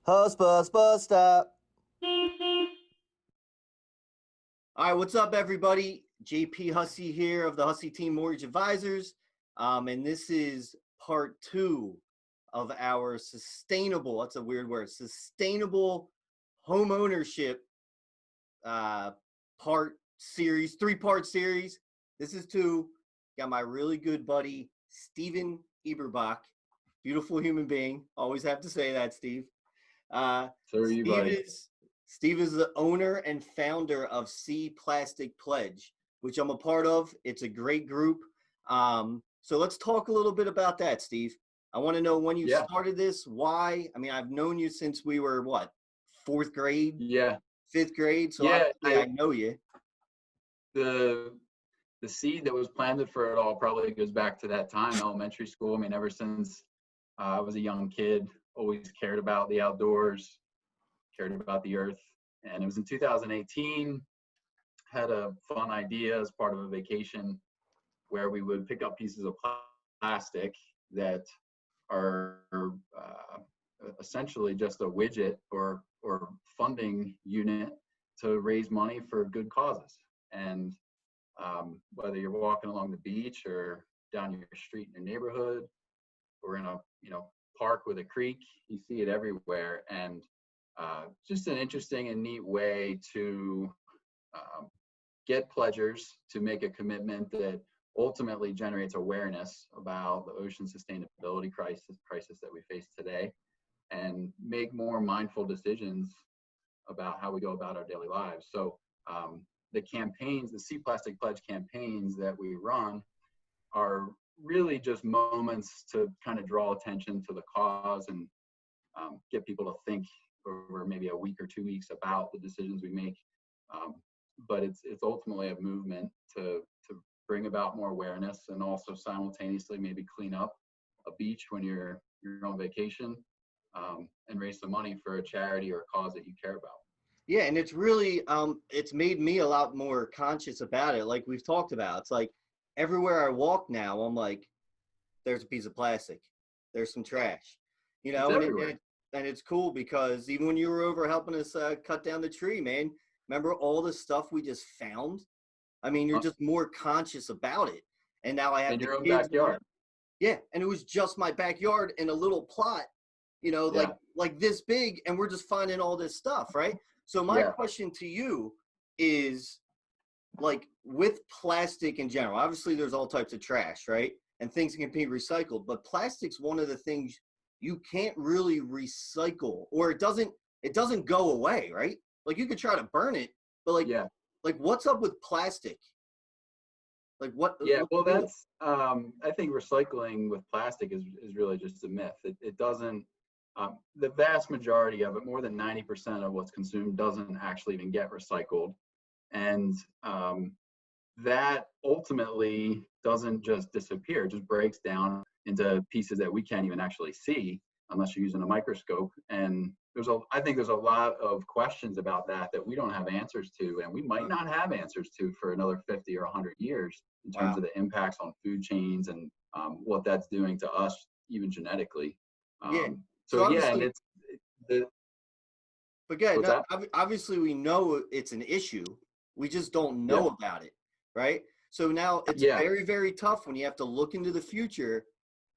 Hussbus, bus stop. All right, what's up, everybody? JP Hussey here of the Hussey Team Mortgage Advisors. And this is part two of our sustainable, that's a weird word, sustainable home ownership part series, three-part series. This is two. Got my really good buddy, Steven Eberbach. Beautiful human being. Always have to say that, Steve. So are you, Steve buddy. is Steve is the owner and founder of C Plastic Pledge, which I'm a part of. It's a great group. So let's talk a little bit about that, Steve. I want to know when you Yeah, started this, why. I mean, I've known you since we were what, fourth grade, yeah, fifth grade. So yeah. obviously I know you. The the seed that was planted for it all probably goes back to that time, elementary school. I mean, ever since I was a young kid, always cared about the outdoors, cared about the earth. And it was in 2018, had a fun idea as part of a vacation where we would pick up pieces of plastic that are essentially just a widget or funding unit to raise money for good causes. And whether you're walking along the beach or down your street in your neighborhood or in a park with a creek, you see it everywhere. And just an interesting and neat way to get pledgers to make a commitment that ultimately generates awareness about the ocean sustainability crisis that we face today, and make more mindful decisions about how we go about our daily lives. So the campaigns, the Sea Plastic Pledge campaigns that we run are really just moments to kind of draw attention to the cause and get people to think over maybe a week or 2 weeks about the decisions we make. But it's ultimately a movement to bring about more awareness and also simultaneously maybe clean up a beach when you're on vacation, and raise some money for a charity or a cause that you care about. Yeah, and it's really it's made me a lot more conscious about it. Like we've talked about. It's like everywhere I walk now, I'm like, there's a piece of plastic, there's some trash, It's and everywhere. it's cool because even when you were over helping us cut down the tree, man, remember all the stuff we just found? I mean, you're uh, just more conscious about it. And now I have in the your own kids. backyard. Yeah, and it was just my backyard in a little plot, Yeah, like this big, and we're just finding all this stuff, right? So my yeah, question to you is, like, with plastic in general, obviously there's all types of trash, right? And things can be recycled, but plastic's one of the things you can't really recycle, or it doesn't go away, right? Like you could try to burn it, but yeah. like what's up with plastic? Like Yeah, what's well, the deal? that's I think recycling with plastic is really just a myth. It doesn't. The vast majority of it, more than 90% of what's consumed, doesn't actually even get recycled, and that ultimately doesn't just disappear. It just breaks down into pieces that we can't even actually see unless you're using a microscope. And I think there's a lot of questions about that we don't have answers to, and we might not have answers to for another 50 or 100 years in terms Wow. of the impacts on food chains and what that's doing to us, even genetically. Yeah. So So yeah, and obviously, it's the but yeah, what's no, that? obviously we know it's an issue. We just don't Yeah, know about it, right? So now it's yeah. very, very tough when you have to look into the future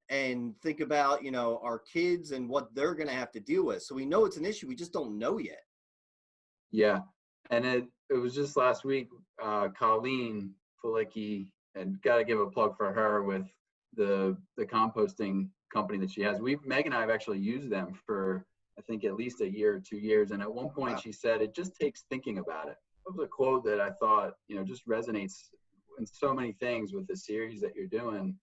and think about, our kids and what they're going to have to deal with. So we know it's an issue. We just don't know yet. Yeah, and it was just last week. Colleen Falicki, and got to give a plug for her with the composting company that she has. Meg and I have actually used them for I think at least a year or 2 years. And at one point Wow. she said, "It just takes thinking about it." That was a quote that I thought just resonates in so many things with the series that you're doing.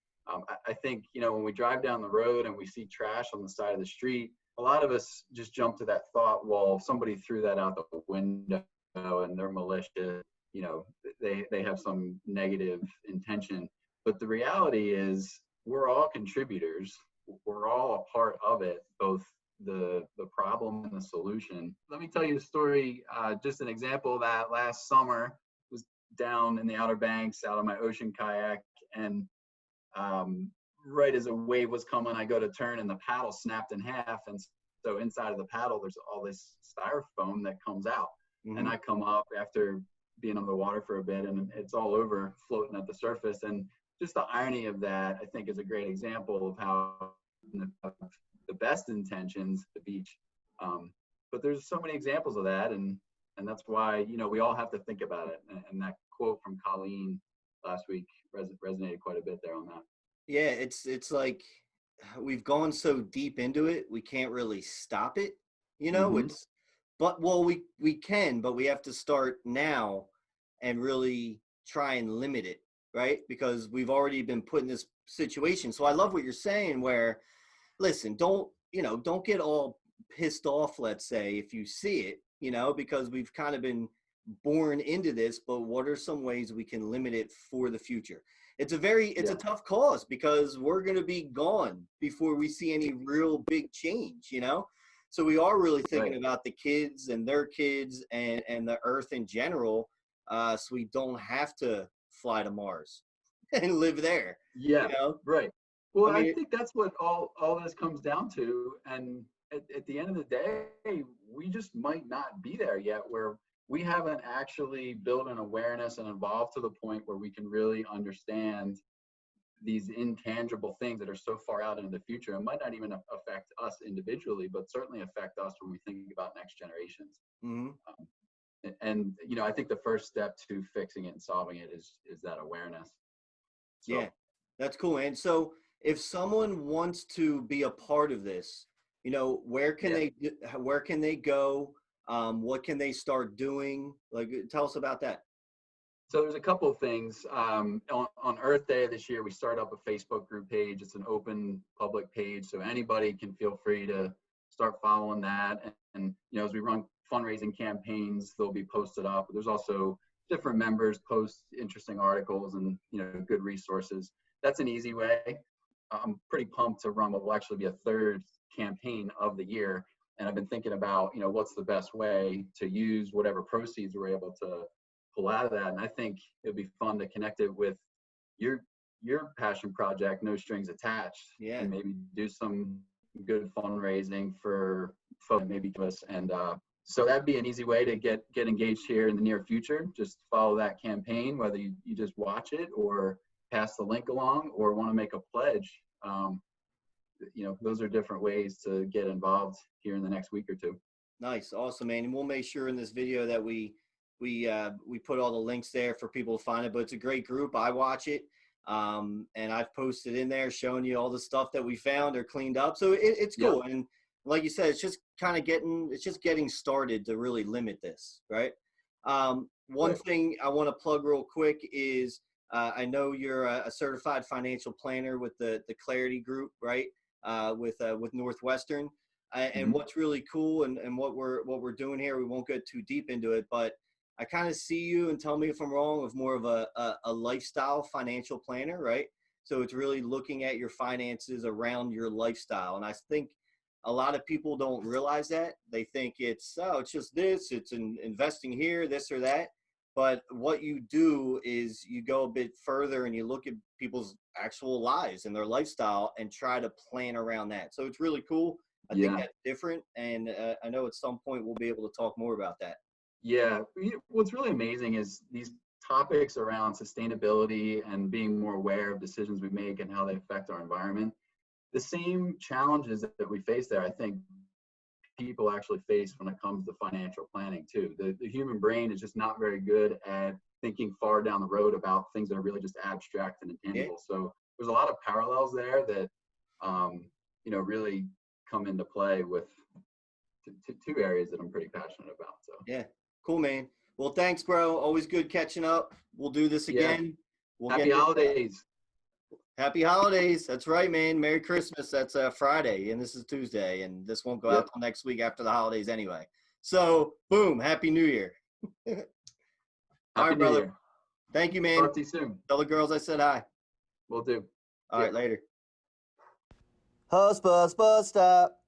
I think when we drive down the road and we see trash on the side of the street, a lot of us just jump to that thought, well, somebody threw that out the window and they're malicious, they have some negative intention. But the reality is we're all contributors. We're all a part of it, both the problem and the solution. Let me tell you a story, just an example of that. Last summer was down in the Outer Banks, out on my ocean kayak, and right as a wave was coming, I go to turn and the paddle snapped in half, and So inside of the paddle, there's all this styrofoam that comes out. And Hmm. I come up after being on the water for a bit, and it's all over floating at the surface. And just the irony of that, I think, is a great example of how the best intentions, the beach. But there's so many examples of that, and that's why we all have to think about it. And that quote from Colleen last week resonated quite a bit there on that. Yeah, it's like we've gone so deep into it, we can't really stop it. Mm-hmm. It's but well, we can, but we have to start now and really try and limit it, right? Because we've already been put in this situation. So I love what you're saying where listen, don't get all pissed off, let's say, if you see it, because we've kind of been born into this, but what are some ways we can limit it for the future? It's a Yeah. tough cause because we're going to be gone before we see any real big change. So we are really thinking Right. about the kids and their kids and the earth in general, so we don't have to fly to Mars and live there you Yeah. know Right. I Well, I mean, think that's what all this comes down to. And at the end of the day, we just might not be there yet, where we haven't actually built an awareness and evolved to the point where we can really understand these intangible things that are so far out into the future. It might not even affect us individually, but certainly affect us when we think about next generations. mhm. Um, and I think the first step to fixing it and solving it is that awareness. Yeah, So that's cool. And so, if someone wants to be a part of this, yeah. where can they go? What can they start doing? Like, tell us about that. So there's a couple of things. On Earth Day this year, we started up a Facebook group page. It's an open public page, so anybody can feel free to start following that. And as we run fundraising campaigns, they'll be posted up. There's also different members post interesting articles and good resources. That's an easy way. I'm pretty pumped to run what will actually be a third campaign of the year. And I've been thinking about, what's the best way to use whatever proceeds we're able to pull out of that. And I think it'd be fun to connect it with your your passion project, no strings attached, Yeah, and maybe do some good fundraising for folks, maybe give us. And so that'd be an easy way to get engaged here in the near future. Just follow that campaign, whether you just watch it or pass the link along or want to make a pledge. Those are different ways to get involved here in the next week or two. nice, awesome, man. And we'll make sure in this video that we put all the links there for people to find it. But it's a great group. I watch it, and I've posted in there showing you all the stuff that we found or cleaned up. So it's Yep. cool. And like you said, it's just getting started to really limit this, right? One Right. thing I want to plug real quick is I know you're a certified financial planner with the Clarity Group, right? With Northwestern. And Mm-hmm. what's really cool and what we're doing here, we won't get too deep into it, but I kind of see you, and tell me if I'm wrong, of more of a lifestyle financial planner, right? So it's really looking at your finances around your lifestyle. And I think a lot of people don't realize that. They think it's just this, it's investing here, this or that. But what you do is you go a bit further and you look at people's actual lives and their lifestyle and try to plan around that. So it's really cool. I think Yeah. that's different. And I know at some point we'll be able to talk more about that. Yeah. What's really amazing is these topics around sustainability and being more aware of decisions we make and how they affect our environment. The same challenges that we face there, I think people actually face when it comes to financial planning too. The human brain is just not very good at thinking far down the road about things that are really just abstract and Yeah. intangible. So there's a lot of parallels there that really come into play with two areas that I'm pretty passionate about. So Yeah. Cool, man. Well, thanks, bro. Always good catching up. We'll do this yeah, again. We'll happy get it. holidays. Happy holidays. That's right, man. Merry Christmas. That's Friday, and this is Tuesday, and this won't go out Yep. till next week after the holidays anyway. So, boom. Happy New Year. All Happy right, New brother. Year. Thank you, man. Talk to you soon. Tell the girls I said hi. We'll do. All See ya. right, later. Hussbus bus stop.